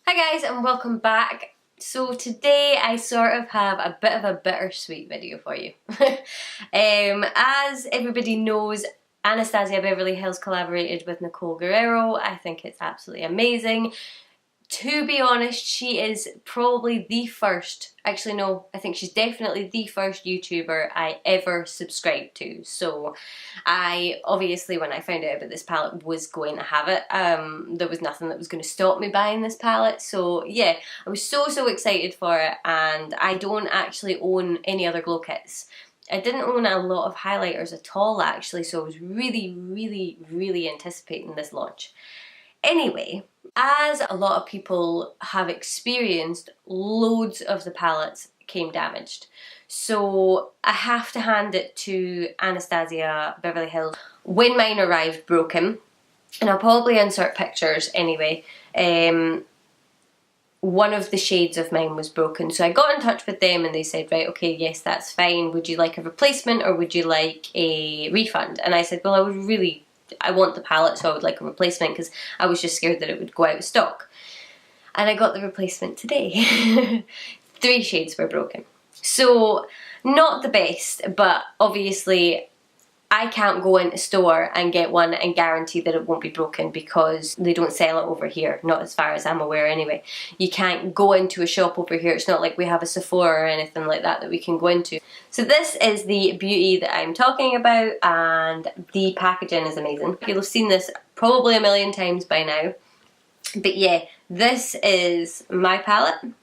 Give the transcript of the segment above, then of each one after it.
Hi guys and welcome back. So today I sort of have a bit of a bittersweet video for you. As everybody knows, Anastasia Beverly Hills collaborated with Nicole Guerriero. I think it's absolutely amazing. To be honest, she is probably the first, actually no, I think she's definitely the first YouTuber I ever subscribed to. So I, obviously when I found out about this palette, was going to have it. There was nothing that was going to stop me buying this palette. So yeah, I was so excited for it, and I don't actually own any other glow kits. I didn't own a lot of highlighters at all actually, so I was really anticipating this launch. Anyway, as a lot of people have experienced, loads of the palettes came damaged. So I have to hand it to Anastasia Beverly Hills. When mine arrived broken, and I'll probably insert pictures anyway, one of the shades of mine was broken. So I got in touch with them and they said, right, okay, yes, that's fine. Would you like a replacement or would you like a refund? And I said, well, I want the palette, so I would like a replacement because I was just scared that it would go out of stock. And I got the replacement today. 3 shades were broken. So, not the best, but obviously I can't go into a store and get one and guarantee that it won't be broken because they don't sell it over here, not as far as I'm aware anyway. You can't go into a shop over here, it's not like we have a Sephora or anything like that we can go into. So this is the beauty that I'm talking about, and the packaging is amazing. You'll have seen this probably a million times by now. But yeah, this is my palette,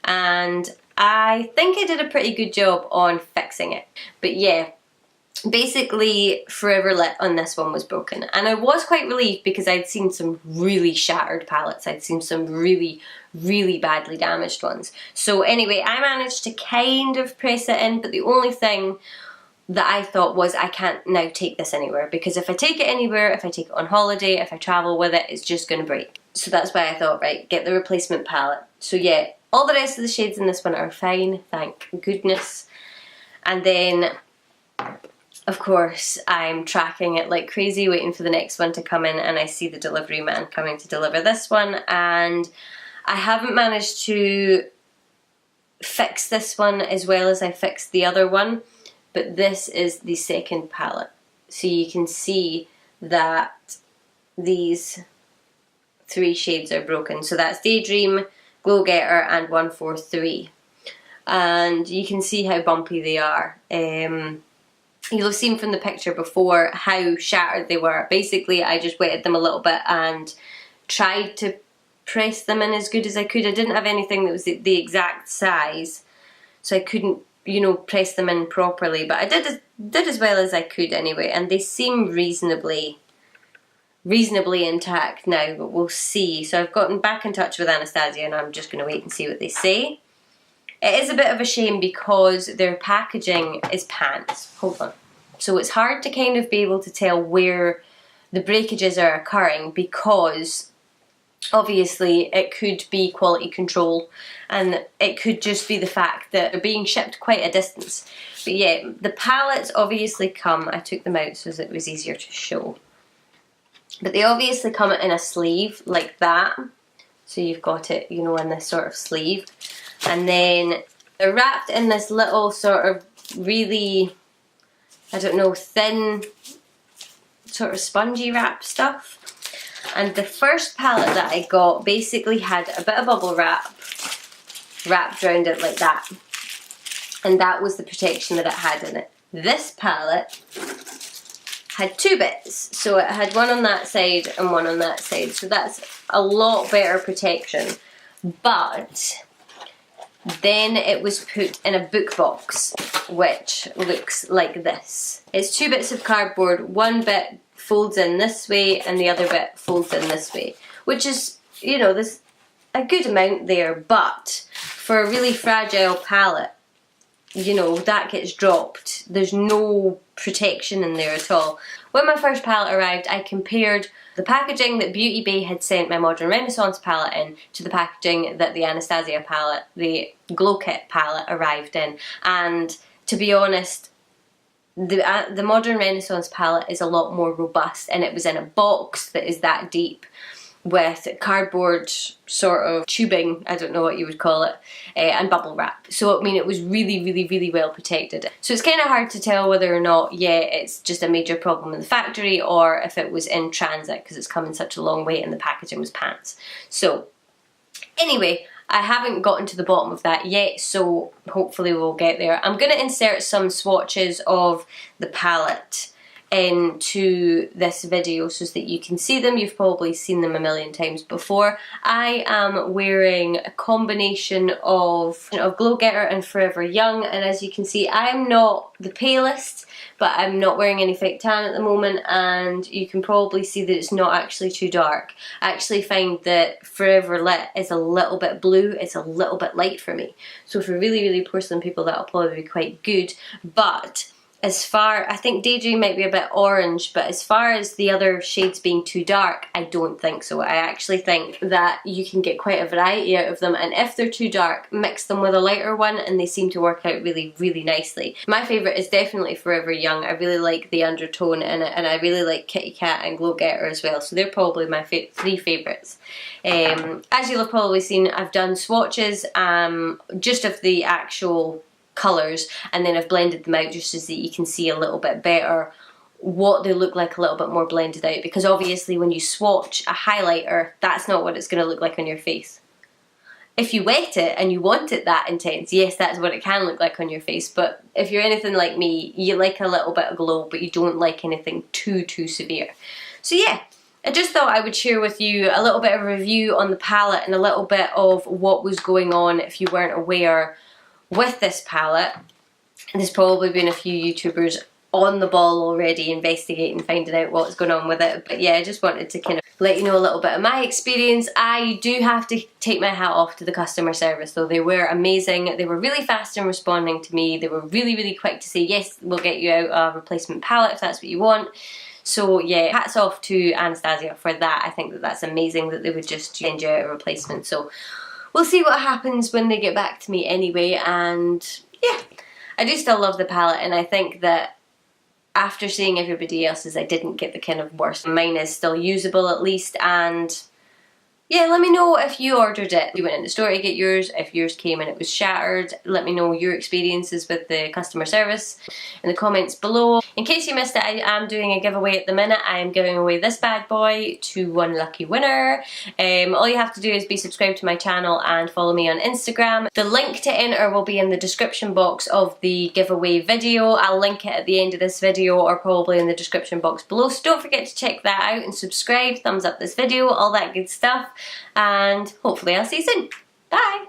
and I think I did a pretty good job on fixing it. But yeah, basically Forever Lit on this one was broken, and I was quite relieved because I'd seen some really shattered palettes. I'd seen some really badly damaged ones. So anyway, I managed to kind of press it in, but the only thing that I thought was I can't now take this anywhere, because if I take it anywhere, if I take it on holiday, if I travel with it, it's just going to break. So that's why I thought, right, get the replacement palette. So yeah, all the rest of the shades in this one are fine, thank goodness. And then of course, I'm tracking it like crazy, waiting for the next one to come in, and I see the delivery man coming to deliver this one, and I haven't managed to fix this one as well as I fixed the other one, but this is the second palette. So you can see that these 3 shades are broken. So that's Daydream, Glow Getter, and 143. And you can see how bumpy they are. You'll have seen from the picture before how shattered they were. Basically, I just wetted them a little bit and tried to press them in as good as I could. I didn't have anything that was the exact size, so I couldn't, you know, press them in properly. But I did as well as I could anyway, and they seem reasonably intact now, but we'll see. So I've gotten back in touch with Anastasia, and I'm just going to wait and see what they say. It is a bit of a shame because their packaging is pants. Hold on. So it's hard to kind of be able to tell where the breakages are occurring, because obviously it could be quality control and it could just be the fact that they're being shipped quite a distance. But yeah, the palettes obviously come, I took them out so that it was easier to show. But they obviously come in a sleeve like that. So you've got it, you know, in this sort of sleeve. And then they're wrapped in this little sort of really, I don't know, thin sort of spongy wrap stuff. And the first palette that I got basically had a bit of bubble wrap wrapped around it like that. And that was the protection that it had in it. This palette had 2 bits. So it had one on that side and one on that side. So that's a lot better protection. But then it was put in a book box, which looks like this. It's 2 bits of cardboard, 1 bit folds in this way and the other bit folds in this way, which is, you know, there's a good amount there, but for a really fragile palette, you know, that gets dropped. There's no protection in there at all. When my first palette arrived, I compared the packaging that Beauty Bay had sent my Modern Renaissance palette in to the packaging that the Anastasia palette, the Glow Kit palette, arrived in. And to be honest, the Modern Renaissance palette is a lot more robust, and it was in a box that is that deep. with cardboard sort of tubing, I don't know what you would call it, and bubble wrap. So I mean, it was really well protected. So it's kind of hard to tell whether or not, yeah, it's just a major problem in the factory, or if it was in transit because it's come in such a long way and the packaging was pants. So anyway, I haven't gotten to the bottom of that yet, so hopefully we'll get there. I'm going to insert some swatches of the palette into this video so that you can see them. You've probably seen them a million times before. I am wearing a combination of Glow Getter and Forever Young, and as you can see, I'm not the palest, but I'm not wearing any fake tan at the moment, and you can probably see that it's not actually too dark. I actually find that Forever Lit is a little bit blue, it's a little bit light for me. So for really porcelain people, that'll probably be quite good. But as far, I think Daydream might be a bit orange, but as far as the other shades being too dark, I don't think so. I actually think that you can get quite a variety out of them, and if they're too dark, mix them with a lighter one and they seem to work out really nicely. My favourite is definitely Forever Young. I really like the undertone in it, and I really like Kitty Cat and Glow Getter as well, so they're probably my three favourites. As you'll have probably seen, I've done swatches just of the actual colours, and then I've blended them out just so that you can see a little bit better what they look like a little bit more blended out, because obviously when you swatch a highlighter, that's not what it's going to look like on your face. If you wet it and you want it that intense, yes, that's what it can look like on your face, but if you're anything like me, you like a little bit of glow, but you don't like anything too severe. So yeah, I just thought I would share with you a little bit of a review on the palette and a little bit of what was going on if you weren't aware with this palette. There's probably been a few YouTubers on the ball already investigating, finding out what's going on with it, but yeah, I just wanted to kind of let you know a little bit of my experience. I do have to take my hat off to the customer service though. They were amazing. They were really fast in responding to me. They were really quick to say, yes, we'll get you out a replacement palette if that's what you want. So yeah, hats off to Anastasia for that. I think that that's amazing that they would just send you out a replacement. So we'll see what happens when they get back to me anyway, and yeah, I do still love the palette, and I think that after seeing everybody else's, I didn't get the kind of worst. Mine is still usable at least, and yeah, let me know if you ordered it. You went in the store to get yours, if yours came and it was shattered. Let me know your experiences with the customer service in the comments below. In case you missed it, I am doing a giveaway at the minute. I am giving away this bad boy to one lucky winner. All you have to do is be subscribed to my channel and follow me on Instagram. The link to enter will be in the description box of the giveaway video. I'll link it at the end of this video or probably in the description box below. So don't forget to check that out and subscribe, thumbs up this video, all that good stuff. And hopefully I'll see you soon. Bye!